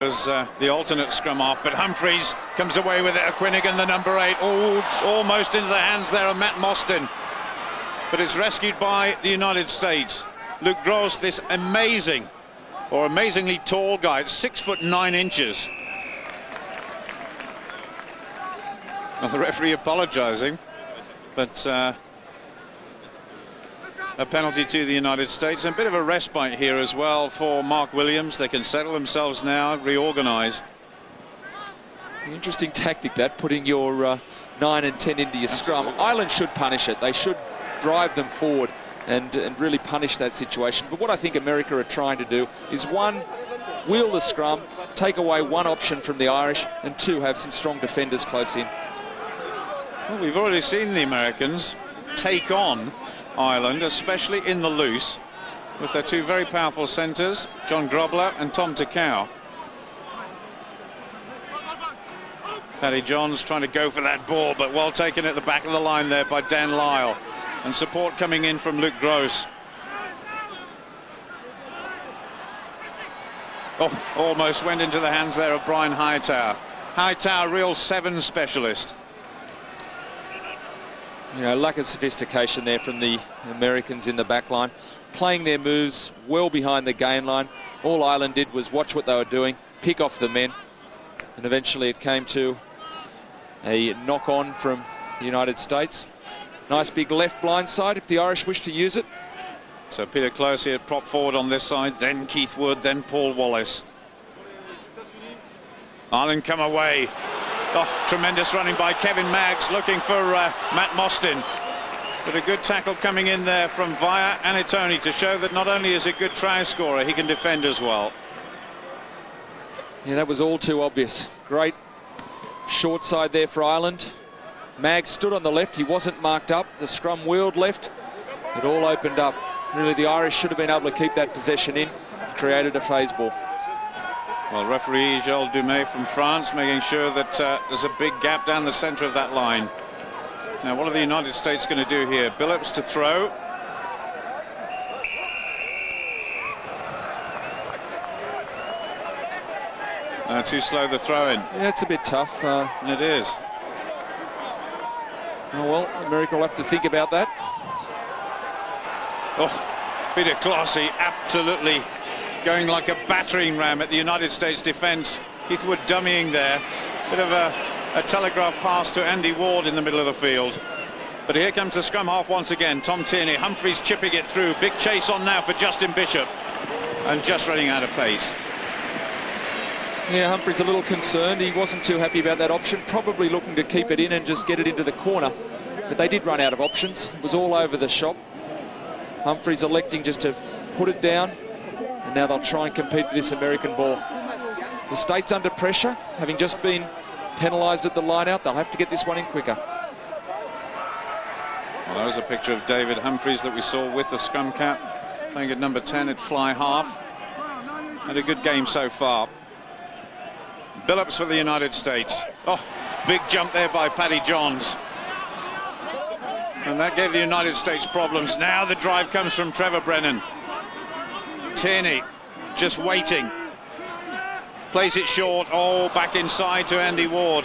As the alternate scrum off, but Humphries comes away with it. Quinnigan, the number 8, almost into the hands there of Matt Mostyn, but it's rescued by the United States. Luke Gross, this amazingly tall guy, it's 6'9". Well, the referee apologising, but a penalty to the United States, and a bit of a respite here as well for Mark Williams. They can settle themselves now, reorganise. Interesting tactic, that, putting your 9 and 10 into your scrum. Ireland should punish it. They should drive them forward and really punish that situation. But what I think America are trying to do is, one, wheel the scrum, take away one option from the Irish, and two, have some strong defenders close in. Well, we've already seen the Americans take on Ireland, especially in the loose, with their two very powerful centres, John Grobler and Tom Takau. Paddy Johns trying to go for that ball, but well taken at the back of the line there by Dan Lyle, and support coming in from Luke Gross. Oh, almost went into the hands there of Brian Hightower. Hightower, real 7 specialist. You know, lack of sophistication there from the Americans in the back line, playing their moves well behind the gain line. All Ireland did was watch what they were doing, pick off the men, and eventually it came to a knock-on from the United States. Nice big left blind side if the Irish wish to use it. So Peter Close here, prop forward on this side, then Keith Wood, then Paul Wallace. Ireland come away. Oh, tremendous running by Kevin Maggs, looking for Matt Mostyn. But a good tackle coming in there from Via Anitoni to show that not only is he a good try scorer, he can defend as well. Yeah, that was all too obvious. Great short side there for Ireland. Maggs stood on the left, he wasn't marked up. The scrum wheeled left, it all opened up. Really, the Irish should have been able to keep that possession in, created a phase ball. Well, referee Gilles Dumais from France making sure that there's a big gap down the centre of that line. Now, what are the United States going to do here? Billups to throw. Too slow the throw in. Yeah, it's a bit tough. It is. Oh, well, America will have to think about that. Oh, Peter Clossie absolutely going like a battering ram at the United States defence. Keith Wood dummying there. Bit of a telegraph pass to Andy Ward in the middle of the field. But here comes the scrum half once again. Tom Tierney, Humphries chipping it through. Big chase on now for Justin Bishop. And just running out of pace. Yeah, Humphries a little concerned. He wasn't too happy about that option. Probably looking to keep it in and just get it into the corner. But they did run out of options. It was all over the shop. Humphries electing just to put it down. And now they'll try and compete with this American ball. The States under pressure, having just been penalised at the line-out. They'll have to get this one in quicker. Well, that was a picture of David Humphries that we saw with the scrum cap, playing at number 10 at fly half. Had a good game so far. Billups for the United States. Oh, big jump there by Paddy Johns. And that gave the United States problems. Now the drive comes from Trevor Brennan. Tierney just waiting. Plays it short. Oh, back inside to Andy Ward.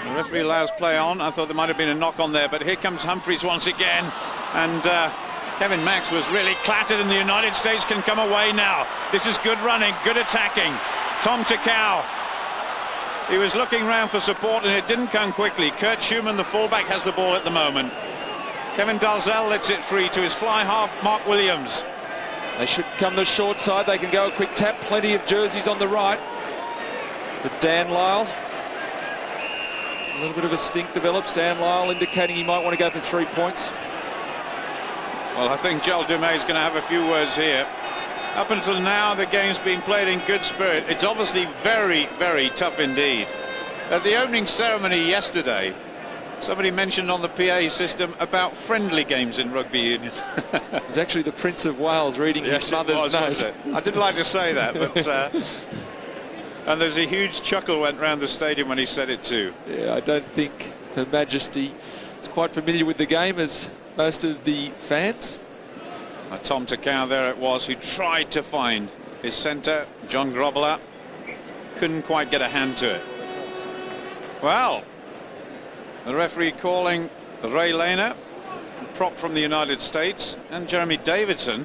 The referee allows play on. I thought there might have been a knock on there, but here comes Humphries once again. And Kevin Maggs was really clattered, and the United States can come away now. This is good running, good attacking. Tom Takau. He was looking round for support and it didn't come quickly. Kurt Schumann, the fullback, has the ball at the moment. Kevin Dalzell lets it free to his fly half, Mark Williams. They should come the short side. They can go a quick tap. Plenty of jerseys on the right. But Dan Lyle, a little bit of a stink develops. Dan Lyle indicating he might want to go for 3 points. Well, I think Gilles Dumais is going to have a few words here. Up until now, the game's been played in good spirit. It's obviously very, very tough indeed. At the opening ceremony yesterday, somebody mentioned on the PA system about friendly games in rugby union. It was actually the Prince of Wales reading his mother's note. I didn't like to say that, but and there's a huge chuckle went round the stadium when he said it too. Yeah, I don't think Her Majesty is quite familiar with the game as most of the fans. Tom Takau there it was, who tried to find His centre, John Grobler, couldn't quite get a hand to it. Well, the referee calling Ray Lehner, prop from the United States, and Jeremy Davidson,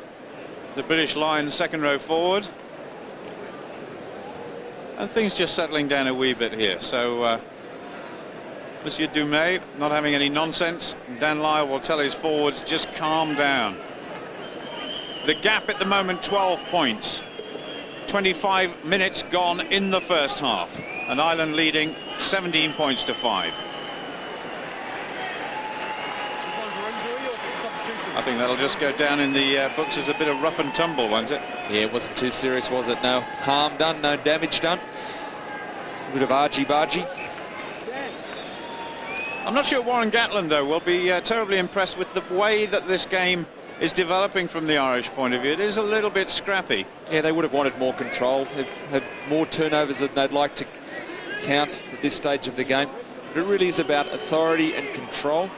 the British Lions second row forward. And things just settling down a wee bit here. So Monsieur Dumais not having any nonsense. Dan Lyle will tell his forwards, just calm down. The gap at the moment, 12 points. 25 minutes gone in the first half, and Ireland leading 17 points to 5. I think that'll just go down in the books as a bit of rough and tumble, won't it? Yeah, it wasn't too serious, was it? No harm done, no damage done. A bit of argy-bargy. I'm not sure Warren Gatland, though, will be terribly impressed with the way that this game is developing from the Irish point of view. It is a little bit scrappy. Yeah, they would have wanted more control. They've had more turnovers than they'd like to count at this stage of the game. But it really is about authority and control,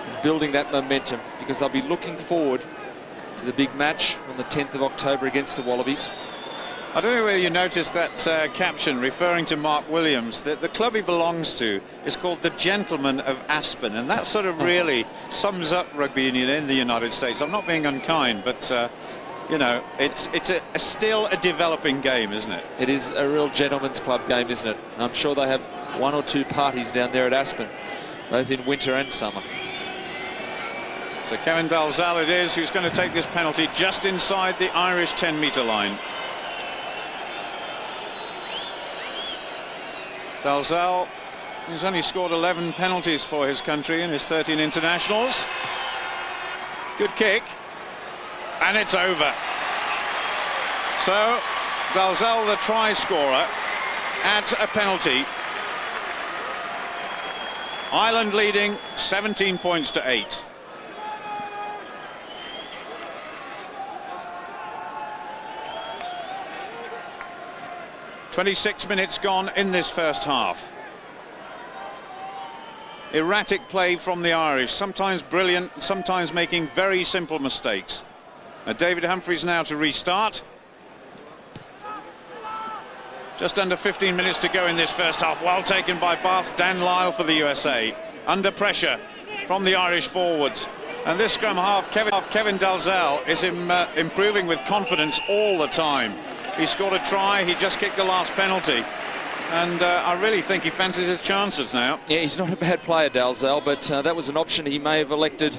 and building that momentum, because they'll be looking forward to the big match on the 10th of October against the Wallabies. I don't know whether you noticed that caption referring to Mark Williams. The club he belongs to is called the Gentlemen of Aspen, and that sort of really sums up rugby union in the United States. I'm not being unkind, but you know, it's still a developing game, isn't it? It is a real gentleman's club game, isn't it? And I'm sure they have one or two parties down there at Aspen, both in winter and summer. So Kevin Dalzell it is who's going to take this penalty just inside the Irish 10-metre line. Dalzell, who's only scored 11 penalties for his country in his 13 internationals. Good kick, and it's over. So Dalzell, the try scorer, adds a penalty. Ireland leading 17 points to 8. "26 minutes gone in this first half. Erratic play from the Irish, sometimes brilliant, sometimes making very simple mistakes. David Humphries now to restart. Just under 15 minutes to go in this first half. Well taken by Bath. Dan Lyle for the USA. Under pressure from the Irish forwards. And this scrum half, Kevin Dalzell is improving with confidence all the time. He scored a try, he just kicked the last penalty. And I really think he fancies his chances now. Yeah, he's not a bad player, Dalzell, but that was an option he may have elected,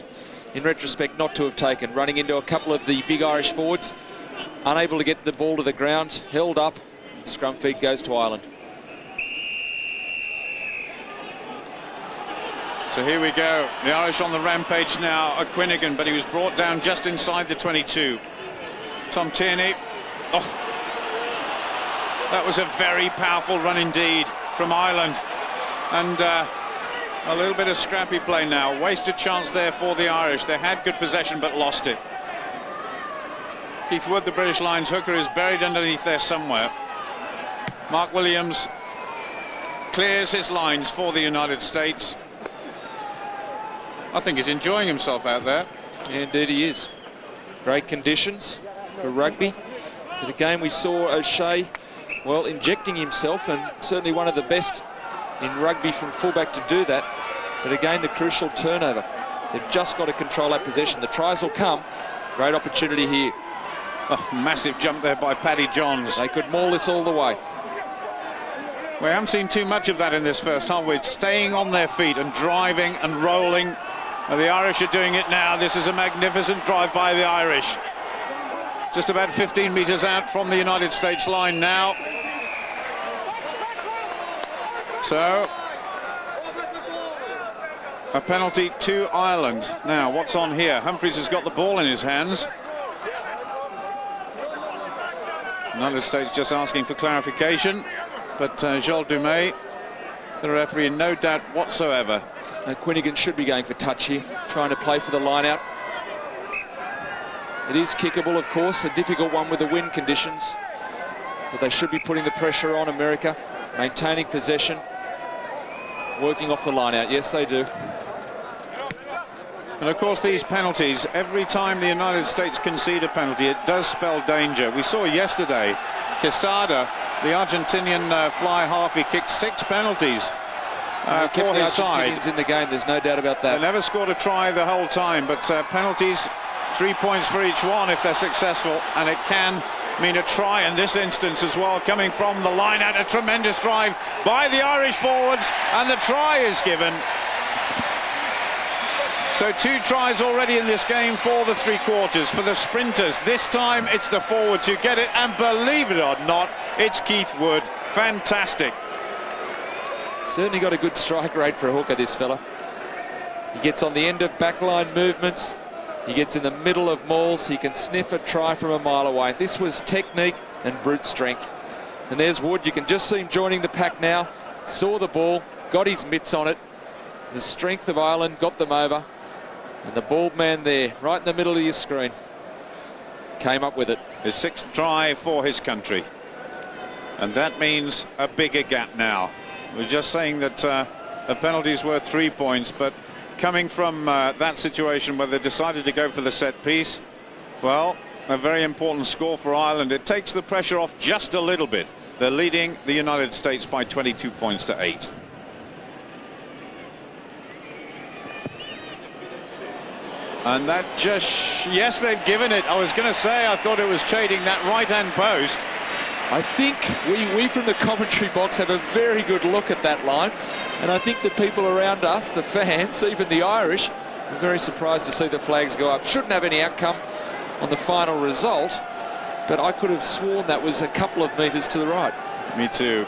in retrospect, not to have taken. Running into a couple of the big Irish forwards, unable to get the ball to the ground, held up. Scrum feed goes to Ireland. So here we go. The Irish on the rampage now. Quinnigan, but he was brought down just inside the 22. Tom Tierney. Oh. That was a very powerful run indeed from Ireland, and a little bit of scrappy play now. Wasted chance there for the Irish. They had good possession but lost it. Keith Wood, the British Lions hooker, is buried underneath there somewhere. Mark Williams clears his lines for the United States. I think he's enjoying himself out there. Indeed he is. Great conditions for rugby. But again, we saw O'Shea, well, injecting himself, and certainly one of the best in rugby from fullback to do that. But again, the crucial turnover. They've just got to control that possession. The tries will come. Great opportunity here. Oh, massive jump there by Paddy Johns. They could maul this all the way. We haven't seen too much of that in this first half. We're staying on their feet and driving and rolling. The Irish are doing it now. This is a magnificent drive by the Irish. Just about 15 metres out from the United States line now. So, a penalty to Ireland. Now, what's on here? Humphries has got the ball in his hands. United States just asking for clarification. But Joel Dumais, the referee, in no doubt whatsoever. Quinnigan should be going for touch here, trying to play for the line out. It is kickable, of course, a difficult one with the wind conditions. But they should be putting the pressure on America, maintaining possession, working off the line out. Yes, they do. And of course these penalties, every time the United States concede a penalty, it does spell danger. We saw yesterday Quesada, the Argentinian fly half, he kicked 6 penalties for his side. In the game, there's no doubt about that. They never scored a try the whole time, but penalties, 3 points for each one if they're successful, and it can mean a try in this instance as well, coming from the line out. A tremendous drive by the Irish forwards, and the try is given. So 2 tries already in this game for the three-quarters, for the sprinters. This time it's the forwards who get it, and believe it or not, it's Keith Wood. Fantastic. Certainly got a good strike rate for a hooker, this fella. He gets on the end of backline movements. He gets in the middle of mauls. He can sniff a try from a mile away. This was technique and brute strength. And there's Wood. You can just see him joining the pack now. Saw the ball, got his mitts on it. The strength of Ireland got them over. And the bald man there, right in the middle of your screen, came up with it. His 6th try for his country. And that means a bigger gap now. We're just saying that the penalty's worth 3 points, but coming from that situation where they decided to go for the set piece, well, a very important score for Ireland. It takes the pressure off just a little bit. They're leading the United States by 22 points to 8. And that just, yes, they've given it. I was going to say, I thought it was shading that right-hand post. I think we from the commentary box have a very good look at that line. And I think the people around us, the fans, even the Irish, are very surprised to see the flags go up. Shouldn't have any outcome on the final result, but I could have sworn that was a couple of metres to the right. Me too.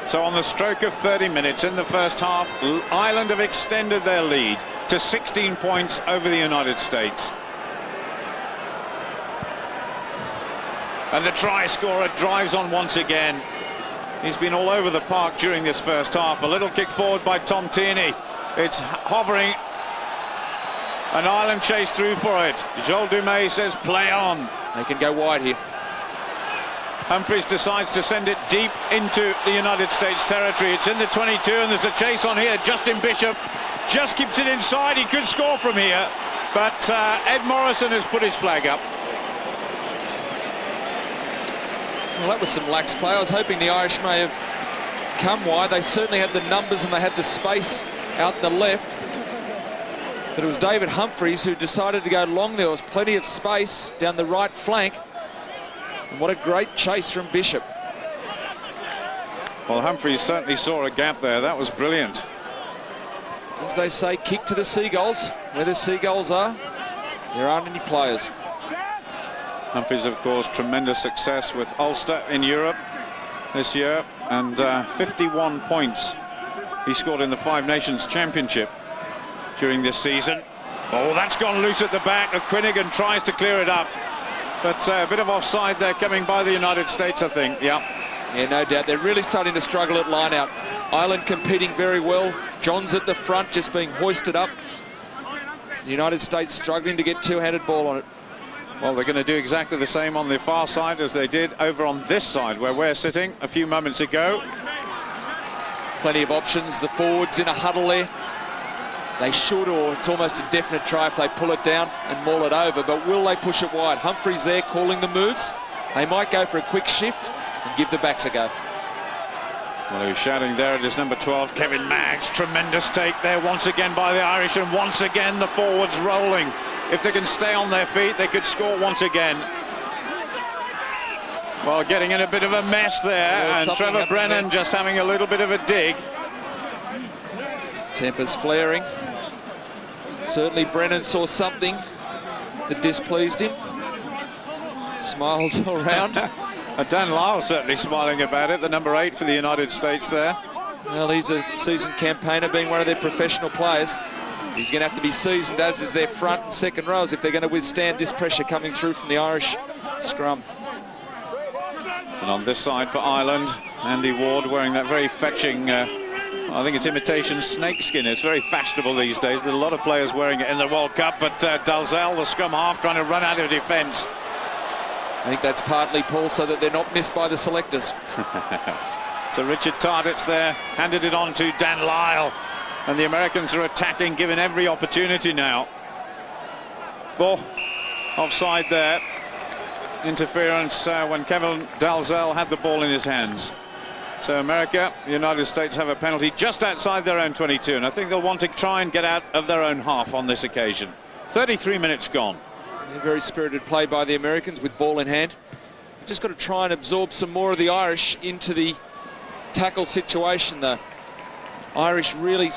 So on the stroke of 30 minutes in the first half, Ireland have extended their lead to 16 points over the United States. And the try scorer drives on once again. He's been all over the park during this first half. A little kick forward by Tom Tierney. It's hovering. And Ireland chase through for it. Joel Dumais says play on. They can go wide here. Humphries decides to send it deep into the United States territory. It's in the 22 and there's a chase on here. Justin Bishop just keeps it inside. He could score from here, but Ed Morrison has put his flag up. Well, that was some lax play. I was hoping the Irish may have come wide. They certainly had the numbers and they had the space out the left. But it was David Humphries who decided to go long. There was plenty of space down the right flank. And what a great chase from Bishop. Well, Humphries certainly saw a gap there. That was brilliant. As they say, kick to the seagulls. Where the seagulls are, there aren't any players. Humphries, of course, tremendous success with Ulster in Europe this year, and 51 points he scored in the Five Nations Championship during this season. Oh, that's gone loose at the back. Quinnigan tries to clear it up, but a bit of offside there coming by the United States, I think. Yeah, no doubt. They're really starting to struggle at line-out. Ireland competing very well. John's at the front, just being hoisted up. The United States struggling to get two-handed ball on it. Well, they're going to do exactly the same on the far side as they did over on this side where we're sitting a few moments ago. Plenty of options. The forwards in a huddle there. They should, or it's almost a definite try if they pull it down and maul it over. But will they push it wide? Humphries there calling the moves. They might go for a quick shift and give the backs a go. Well, he was shouting there at his number 12, Kevin Maggs. Tremendous take there once again by the Irish, and once again the forwards rolling. If they can stay on their feet, they could score once again. Well, getting in a bit of a mess there, and Trevor Brennan just having a little bit of a dig. Tempers flaring. Certainly Brennan saw something that displeased him. Smiles all round. Dan Lyle certainly smiling about it, the number 8 for the United States there. Well, he's a seasoned campaigner, being one of their professional players. He's going to have to be seasoned, as is their front and second rows, if they're going to withstand this pressure coming through from the Irish scrum. And on this side for Ireland, Andy Ward wearing that very fetching, I think it's imitation snakeskin. It's very fashionable these days. There's a lot of players wearing it in the World Cup, but Dalzell, the scrum half, trying to run out of defence. I think that's partly, Paul, so that they're not missed by the selectors. So Richard Tarditz there handed it on to Dan Lyle, and the Americans are attacking, given every opportunity now. Ball offside there. Interference when Kevin Dalzell had the ball in his hands. So America, the United States have a penalty just outside their own 22, and I think they'll want to try and get out of their own half on this occasion. 33 minutes gone. Very spirited play by the Americans with ball in hand. Just got to try and absorb some more of the Irish into the tackle situation. The Irish really